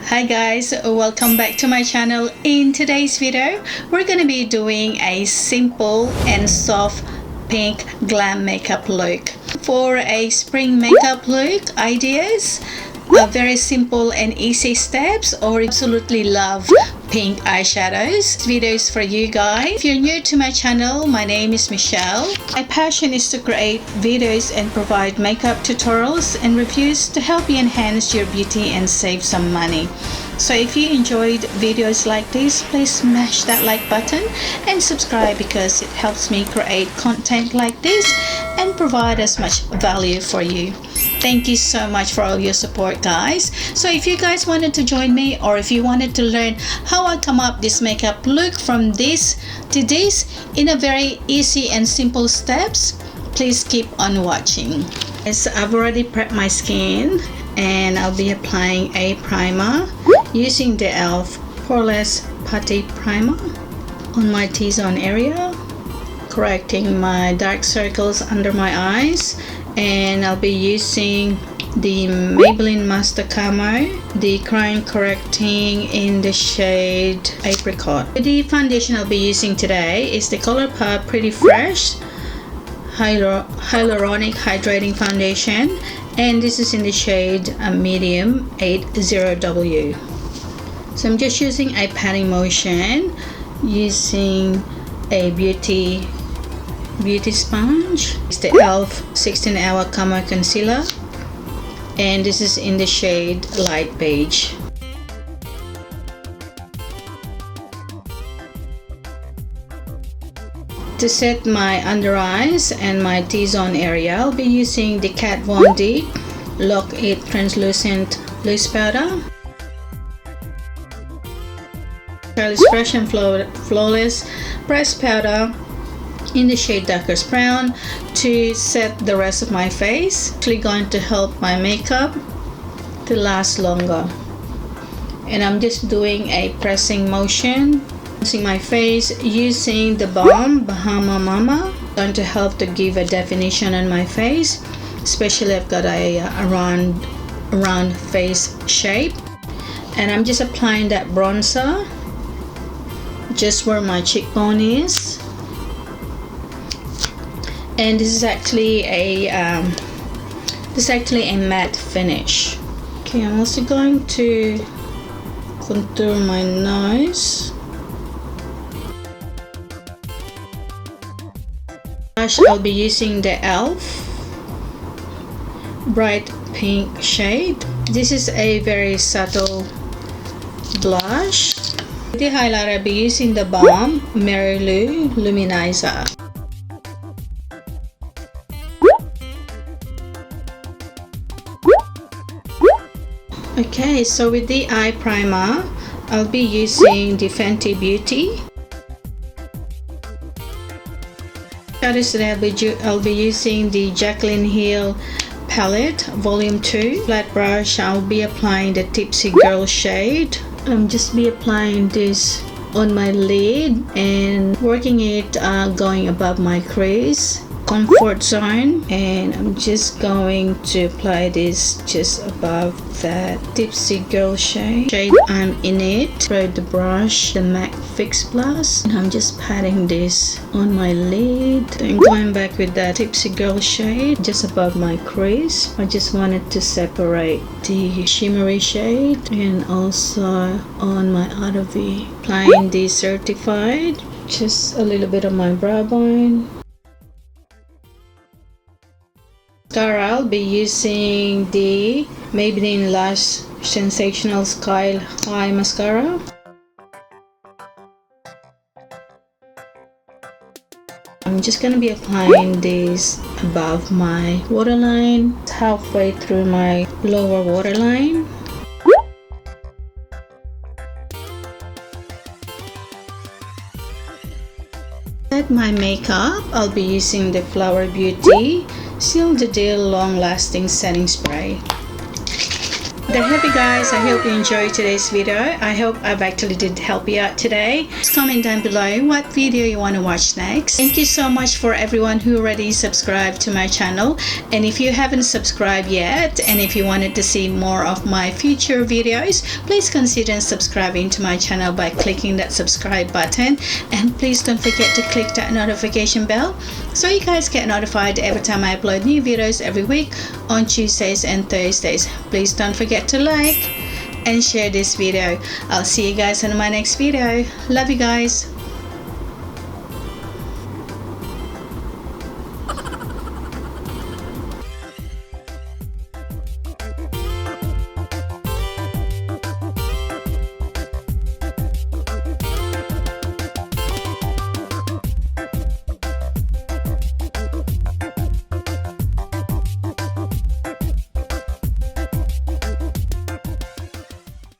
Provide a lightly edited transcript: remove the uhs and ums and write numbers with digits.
Hi guys, welcome back to my channel. In today's video, we're gonna be doing a simple and soft pink glam makeup look. For a spring makeup look ideas, very simple and easy steps, or absolutely love pink eyeshadows. This video is for you guys. If you're new to my channel, my name is Michelle. My passion is to create videos and provide makeup tutorials and reviews to help you enhance your beauty and save some money. So if you enjoyed videos like this, please smash that like button and subscribe because it helps me create content like this and provide as much value for you. Thank you so much for all your support, guys. So if you guys wanted to join me, or if you wanted to learn how I come up this makeup look from this to this in a very easy and simple steps, please keep on watching. Yes, I've already prepped my skin and I'll be applying a primer using the e.l.f. Poreless Putty primer on my T-zone area, correcting my dark circles under my eyes. And I'll be using the Maybelline Master Camo, the Crime Correcting in the shade Apricot. The foundation I'll be using today is the ColourPop Pretty Fresh Hyaluronic Hydrating Foundation, and this is in the shade medium 80W. So I'm just using a patting motion using a beauty sponge. It's the e.l.f. 16-hour Camo concealer, and this is in the shade light beige. To set my under eyes and my T-zone area, I'll be using the Kat Von D Lock It Translucent Loose Powder. Charlie's Fresh and Flawless Pressed Powder in the shade darkest brown to set the rest of my face. It's actually going to help my makeup to last longer. And I'm just doing a pressing motion using my face using the balm Bahama Mama. Going to help to give a definition on my face, especially I've got a round face shape. And I'm just applying that bronzer just where my cheekbone is. And this is actually a matte finish. Okay, I'm also going to contour my nose. Blush, I'll be using the e.l.f. Bright Pink shade. This is a very subtle blush. The highlighter, I'll be using the balm Mary Lou Luminizer. Okay, so with the eye primer, I'll be using the Fenty Beauty. Shadows today, I'll be using the Jaclyn Hill palette, volume 2. Flat brush, I'll be applying the Tipsy Girl shade. I'm just be applying this on my lid and working it going above my crease, comfort zone, and I'm just going to apply this just above that Tipsy Girl shade I'm in it. Throw the brush, the MAC Fix Plus, and I'm just patting this on my lid. Then going back with that Tipsy Girl shade just above my crease. I just wanted to separate the shimmery shade, and also on my outer V. Applying the Certified, just a little bit on my brow bone. Mascara, I'll be using the Maybelline Lash Sensational Sky High Mascara. I'm just going to be applying this above my waterline, halfway through my lower waterline. Set my makeup, I'll be using the Flower Beauty Seal the Deal Long Lasting Setting Spray. there have you guys. I hope you enjoyed today's video. I hope I've actually did help you out today. Just comment down below what video you want to watch next. Thank you so much for everyone who already subscribed to my channel, and if you haven't subscribed yet, and if you wanted to see more of my future videos, please consider subscribing to my channel by clicking that subscribe button, and please don't forget to click that notification bell so you guys get notified every time I upload new videos every week on Tuesdays and Thursdays. Please don't forget to like and share this video. I'll see you guys in my next video. Love you guys.